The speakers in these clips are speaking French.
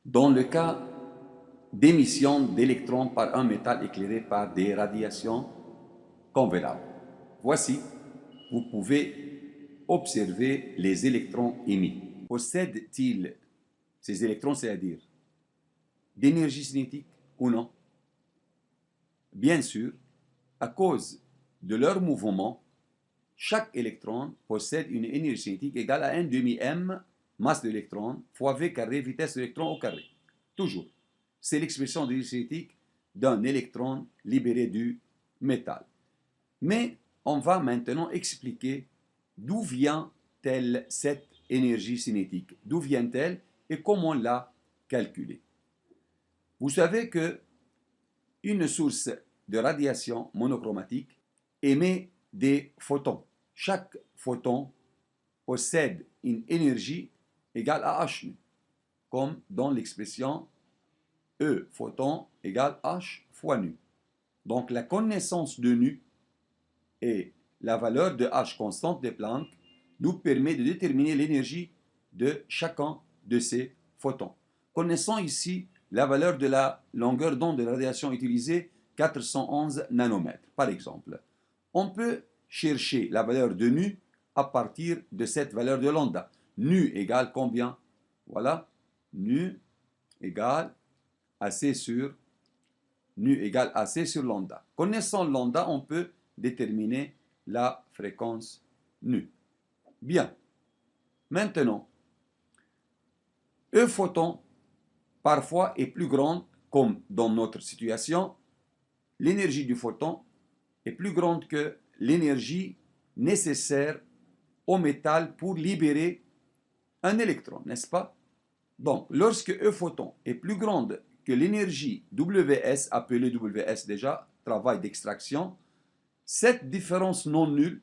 Dans le cas d'émission d'électrons par un métal éclairé par des radiations convenables. Voici, vous pouvez observer les électrons émis. Possèdent-ils ces électrons, c'est-à-dire d'énergie cinétique ou non? Bien sûr, à cause de leur mouvement, chaque électron possède une énergie cinétique égale à 1 demi-m masse de l'électron fois v carré vitesse de l'électron au carré. Toujours. C'est l'expression de l'énergie cinétique d'un électron libéré du métal. Mais on va maintenant expliquer d'où vient-elle cette énergie cinétique, d'où vient-elle et comment la calculer. Vous savez que une source de radiation monochromatique émet des photons. Chaque photon possède une énergie égale à h nu, comme dans l'expression E photon égale h fois nu. Donc la connaissance de nu et la valeur de h constante de Planck nous permet de déterminer l'énergie de chacun de ces photons. Connaissons ici la valeur de la longueur d'onde de la radiation utilisée, 411 nanomètres, par exemple. On peut chercher la valeur de nu à partir de cette valeur de lambda. Nu égale combien? Voilà, nu égale AC sur lambda. Connaissant lambda, on peut déterminer la fréquence nu. Bien. Maintenant, E photon parfois est plus grande, comme dans notre situation, l'énergie du photon est plus grande que l'énergie nécessaire au métal pour libérer un électron, n'est-ce pas? Donc, lorsque E photon est plus grande que l'énergie Ws, appelée Ws déjà, travail d'extraction, cette différence non nulle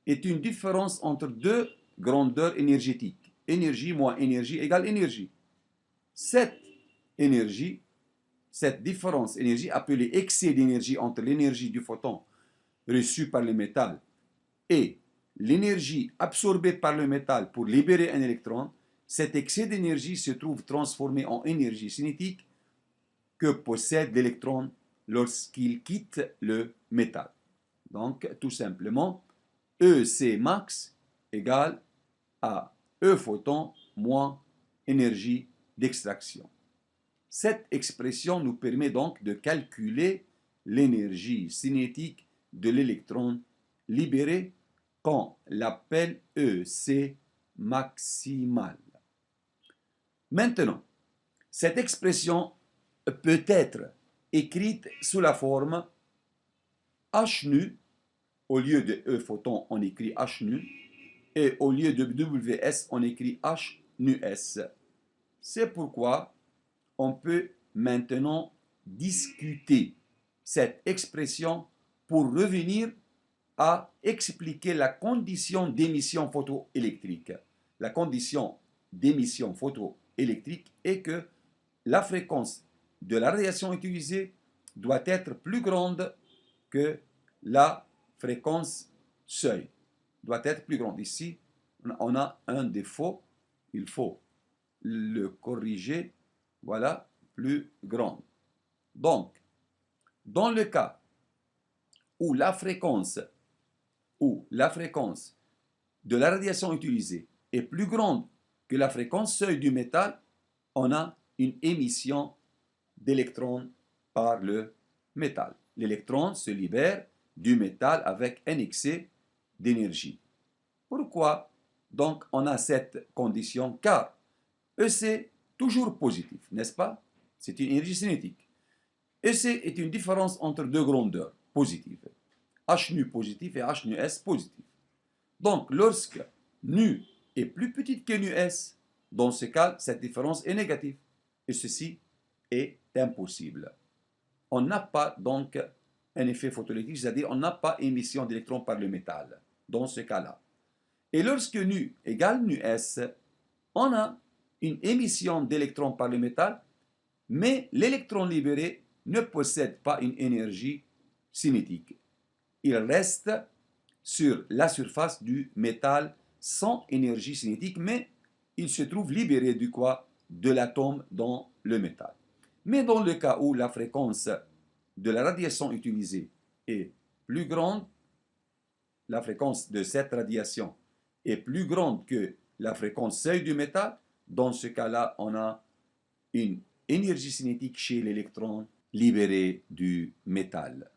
est une différence entre deux grandeurs énergétiques. Énergie moins énergie égale énergie. Cette énergie, cette différence énergie appelée excès d'énergie entre l'énergie du photon reçue par le métal et l'énergie absorbée par le métal pour libérer un électron, cet excès d'énergie se trouve transformé en énergie cinétique que possède l'électron lorsqu'il quitte le métal. Donc, tout simplement, EC max égale à E photon moins énergie d'extraction. Cette expression nous permet donc de calculer l'énergie cinétique de l'électron libéré qu'on l'appelle EC maximal. Maintenant, cette expression peut être écrite sous la forme h nu, au lieu de E photon, on écrit h nu, et au lieu de Ws, on écrit h nu s. C'est pourquoi on peut maintenant discuter cette expression pour revenir à expliquer la condition d'émission photoélectrique. La condition d'émission photoélectrique est que la fréquence de la radiation utilisée doit être plus grande que la fréquence seuil. Doit être plus grande. Ici, on a un défaut. Il faut le corriger. Voilà, plus grande. Donc, dans le cas où la fréquence de la radiation utilisée est plus grande que la fréquence seuil du métal, on a une émission d'électrons par le métal. L'électron se libère du métal avec un excès d'énergie. Pourquoi donc on a cette condition? Car EC toujours positif, n'est-ce pas? C'est une énergie cinétique. EC est une différence entre deux grandeurs positives. H nu positif et H nu S positif. Donc, lorsque nu est plus petite que nu S, dans ce cas, cette différence est négative. Et ceci est impossible. On n'a pas donc un effet photoélectrique, c'est-à-dire on n'a pas émission d'électrons par le métal, dans ce cas-là. Et lorsque nu égale nu S, on a une émission d'électrons par le métal, mais l'électron libéré ne possède pas une énergie cinétique. Il reste sur la surface du métal sans énergie cinétique, mais il se trouve libéré du quoi? de l'atome dans le métal. Mais dans le cas où la fréquence de la radiation utilisée est plus grande, la fréquence de cette radiation est plus grande que la fréquence seuil du métal, dans ce cas-là, on a une énergie cinétique chez l'électron libéré du métal.